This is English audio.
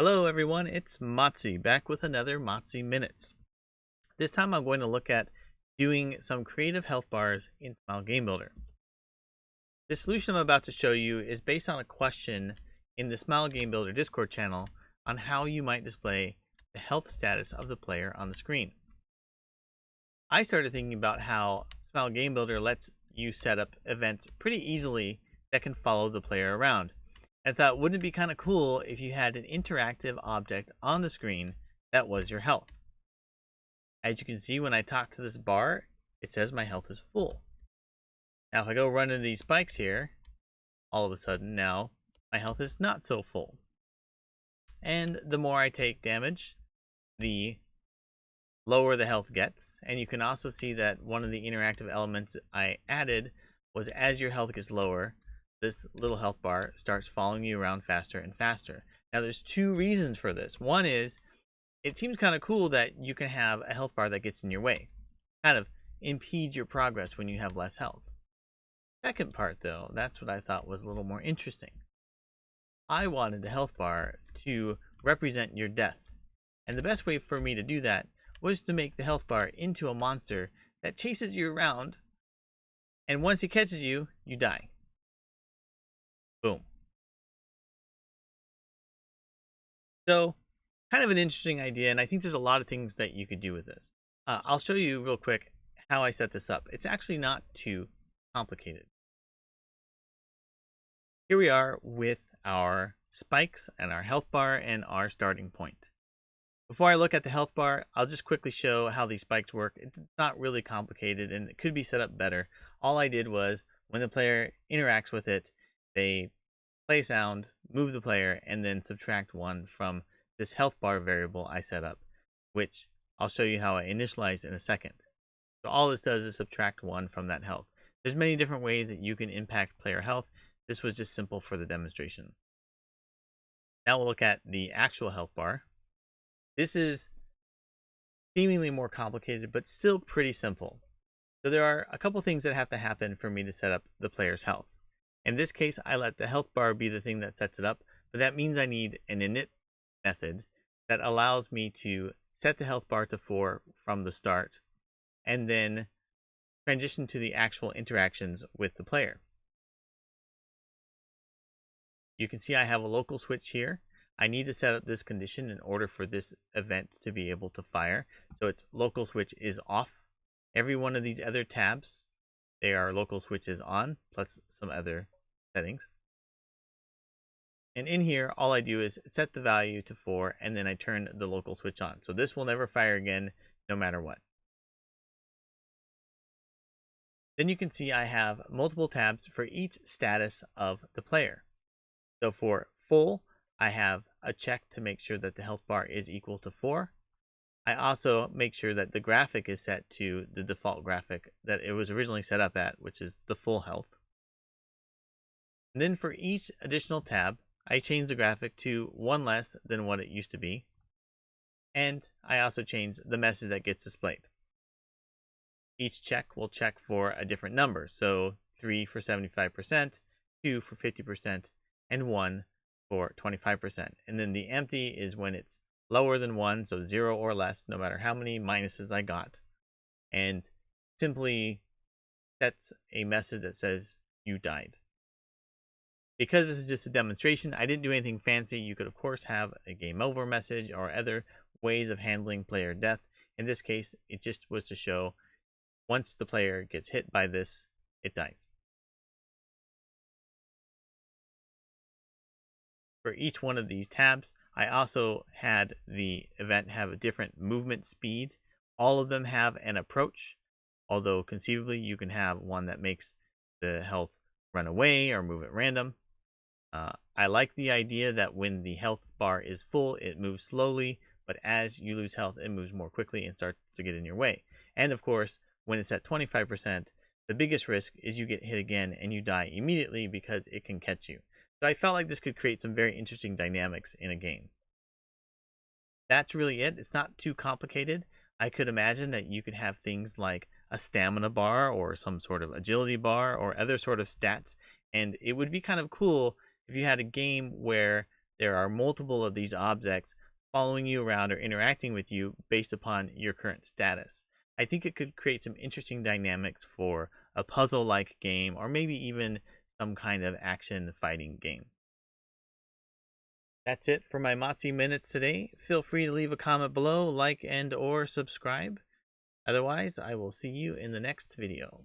Hello everyone, it's Mottzy back with another Mottzy Minutes. This time I'm going to look at doing some creative health bars in Smile Game Builder. The solution I'm about to show you is based on a question in the Smile Game Builder Discord channel on how you might display the health status of the player on the screen. I started thinking about how Smile Game Builder lets you set up events pretty easily that can follow the player around. I thought, wouldn't it be kind of cool if you had an interactive object on the screen that was your health? As you can see, when I talk to this bar, it says my health is full. Now, if I go run into these spikes here, all of a sudden now my health is not so full. And the more I take damage, the lower the health gets. And you can also see that one of the interactive elements I added was as your health gets lower, this little health bar starts following you around faster and faster. Now there's two reasons for this. One is it seems kind of cool that you can have a health bar that gets in your way, kind of impedes your progress when you have less health. Second part though, that's what I thought was a little more interesting. I wanted the health bar to represent your death. And the best way for me to do that was to make the health bar into a monster that chases you around, and once he catches you, you die. Boom. So, kind of an interesting idea, and I think there's a lot of things that you could do with this. I'll show you real quick how I set this up. It's actually not too complicated. Here we are with our spikes and our health bar and our starting point. Before I look at the health bar, I'll just quickly show how these spikes work. It's not really complicated and it could be set up better. All I did was when the player interacts with it, they play sound, move the player, and then subtract 1 from this health bar variable I set up, which I'll show you how I initialize in a second. So all this does is subtract 1 from that health. There's many different ways that you can impact player health. This was just simple for the demonstration. Now we'll look at the actual health bar. This is seemingly more complicated, but still pretty simple. So there are a couple things that have to happen for me to set up the player's health. In this case, I let the health bar be the thing that sets it up, but that means I need an init method that allows me to set the health bar to 4 from the start, and then transition to the actual interactions with the player. You can see I have a local switch here. I need to set up this condition in order for this event to be able to fire. So its local switch is off. Every one of these other tabs, they are local switches on, plus some other settings. And in here, all I do is set the value to 4, and then I turn the local switch on. So this will never fire again, no matter what. Then you can see I have multiple tabs for each status of the player. So for full, I have a check to make sure that the health bar is equal to 4. I also make sure that the graphic is set to the default graphic that it was originally set up at, which is the full health. And then for each additional tab, I change the graphic to 1 less than what it used to be. And I also change the message that gets displayed. Each check will check for a different number. So 3 for 75%, 2 for 50%, and 1 for 25%. And then the empty is when it's lower than 1, so 0 or less, no matter how many minuses I got. And simply sets a message that says you died. Because this is just a demonstration, I didn't do anything fancy. You could of course have a game over message or other ways of handling player death. In this case, it just was to show once the player gets hit by this, it dies. For each one of these tabs, I also had the event have a different movement speed. All of them have an approach, although conceivably you can have one that makes the health run away or move at random. I like the idea that when the health bar is full, it moves slowly, but as you lose health, it moves more quickly and starts to get in your way. And of course, when it's at 25%, the biggest risk is you get hit again and you die immediately because it can catch you. So I felt like this could create some very interesting dynamics in a game. That's really it. It's not too complicated. I could imagine that you could have things like a stamina bar or some sort of agility bar or other sort of stats. And it would be kind of cool if you had a game where there are multiple of these objects following you around or interacting with you based upon your current status. I think it could create some interesting dynamics for a puzzle-like game, or maybe even some kind of action fighting game. That's it for my Mottzy Minutes today. Feel free to leave a comment below, like and or subscribe. Otherwise, I will see you in the next video.